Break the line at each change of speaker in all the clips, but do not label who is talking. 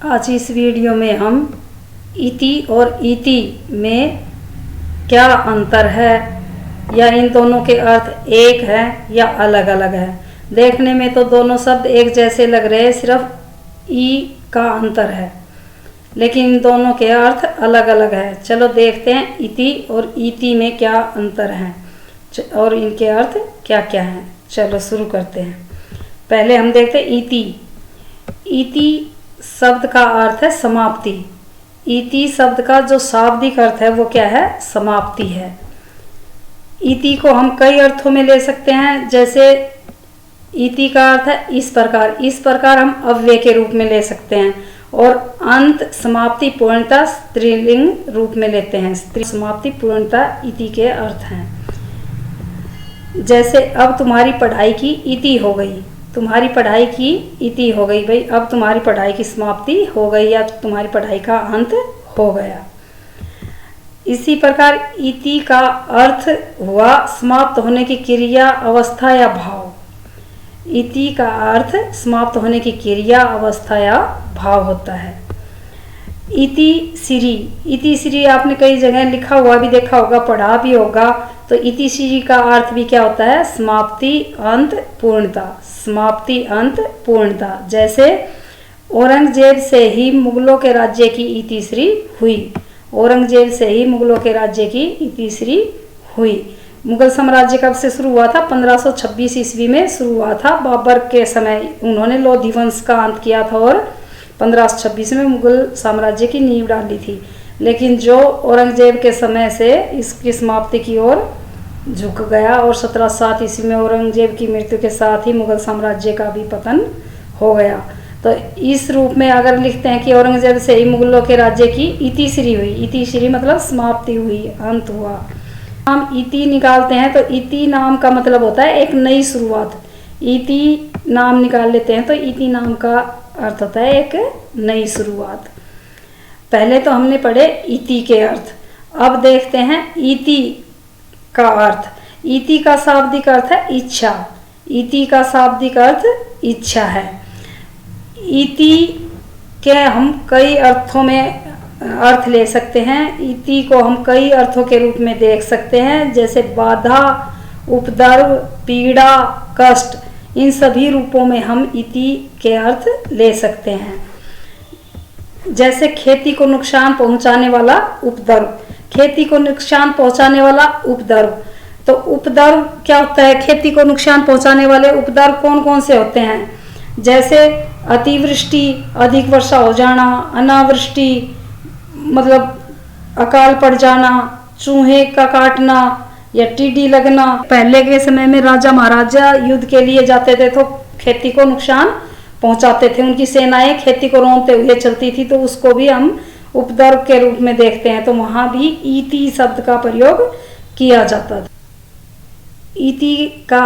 आज इस वीडियो में हम इति और इति में क्या अंतर है या इन दोनों के अर्थ एक है या अलग अलग है। देखने में तो दोनों शब्द एक जैसे लग रहे हैं, सिर्फ ई का अंतर है, लेकिन इन दोनों के अर्थ अलग अलग है। चलो देखते हैं इति और इति में क्या अंतर है और इनके अर्थ क्या क्या हैं। चलो शुरू करते हैं। पहले हम देखते हैं इति। इति शब्द का अर्थ है समाप्ति। इति शब्द का जो शाब्दिक अर्थ है वो क्या है? समाप्ति है। इति को हम कई अर्थों में ले सकते हैं, जैसे इति का अर्थ है इस प्रकार। इस प्रकार हम अव्यय के रूप में ले सकते हैं, और अंत समाप्ति पूर्णता स्त्रीलिंग रूप में लेते हैं। स्त्री समाप्ति पूर्णता इति के अर्थ हैं। जैसे अब तुम्हारी पढ़ाई की इति हो गई, तुम्हारी पढ़ाई की इति हो गई, भाई अब तुम्हारी पढ़ाई की समाप्ति हो गई या तुम्हारी पढ़ाई का अंत हो गया। इसी प्रकार इति का अर्थ हुआ समाप्त होने की क्रिया, अवस्था या भाव। इति का अर्थ समाप्त होने की क्रिया, अवस्था या भाव होता है। इति श्री। इति श्री आपने कई जगह लिखा हुआ भी देखा होगा, पढ़ा भी होगा। तो इति श्री का अर्थ भी क्या होता है? समाप्ति अंत पूर्णता। समाप्ति अंत पूर्णता। जैसे औरंगजेब से ही मुगलों के राज्य की इति श्री हुई। औरंगजेब से ही मुगलों के राज्य की इति श्री हुई। मुगल साम्राज्य कब से शुरू हुआ था? 1526 ईस्वी में शुरू हुआ था। बाबर के समय उन्होंने लोधी वंश का अंत किया था और 1526 में मुगल साम्राज्य की नींव डाली थी। लेकिन जो औरंगजेब के समय से इसकी समाप्ति की ओर झुक गया, और 1707 ईस्वी में औरंगजेब की मृत्यु के साथ ही मुगल साम्राज्य का भी पतन हो गया। तो इस रूप में अगर लिखते हैं कि औरंगजेब से ही मुगलों के राज्य की इति श्री हुई। इति श्री मतलब समाप्ति हुई, अंत हुआ। हम इति निकालते हैं तो इति नाम का मतलब होता है एक नई शुरुआत। इति नाम निकाल लेते हैं तो इति नाम का अर्थ होता है एक नई शुरुआत। पहले तो हमने पढ़े इति के अर्थ, अब देखते हैं इति का अर्थ। इति का शाब्दिक अर्थ है इच्छा। इति का शाब्दिक अर्थ इच्छा है। इति के हम कई अर्थों में अर्थ ले सकते हैं। इति को हम कई अर्थों के रूप में देख सकते हैं, जैसे बाधा, उपद्रव, पीड़ा, कष्ट। इन सभी रूपों में हम इति के अर्थ ले सकते हैं। जैसे खेती को नुकसान पहुंचाने वाला उपद्रव। खेती को नुकसान पहुंचाने वाला उपद्रव। तो उपद्रव क्या होता है? खेती को नुकसान पहुंचाने वाले उपद्रव कौन कौन से होते हैं? जैसे अतिवृष्टि, अधिक वर्षा हो जाना, अनावृष्टि मतलब अकाल पड़ जाना, चूहे का काटना या टीडी लगना। पहले के समय में राजा महाराजा युद्ध के लिए जाते थे तो खेती को नुकसान पहुंचाते थे। उनकी सेनाएं खेती को रोंदते हुए चलती थी, तो उसको भी हम उपद्रव के रूप में देखते हैं। तो वहां भी इति शब्द का प्रयोग किया जाता था। इति का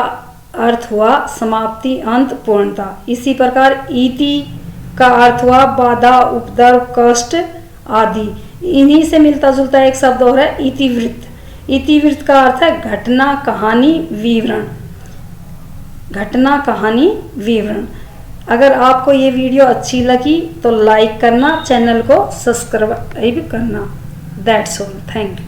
अर्थ हुआ समाप्ति अंत पूर्णता। इसी प्रकार इति का अर्थ हुआ बाधा, उपद्रव, कष्ट आदि। इन्हीं से मिलता जुलता एक शब्द और है इतिवृत्त। इतिवृत्त का अर्थ है घटना, कहानी, विवरण। घटना, कहानी, विवरण। अगर आपको ये वीडियो अच्छी लगी तो लाइक करना, चैनल को सब्सक्राइब करना। That's all. Thank you.